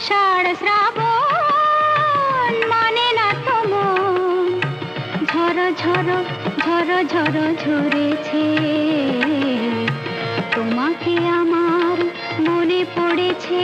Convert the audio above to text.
আষাঢ় শ্রাবণ মানে না তো মন, ঝড়ো ঝড়ো ঝড়ো ঝড়ো ঝরেছে, তোমাকে আমার মনে পড়েছে।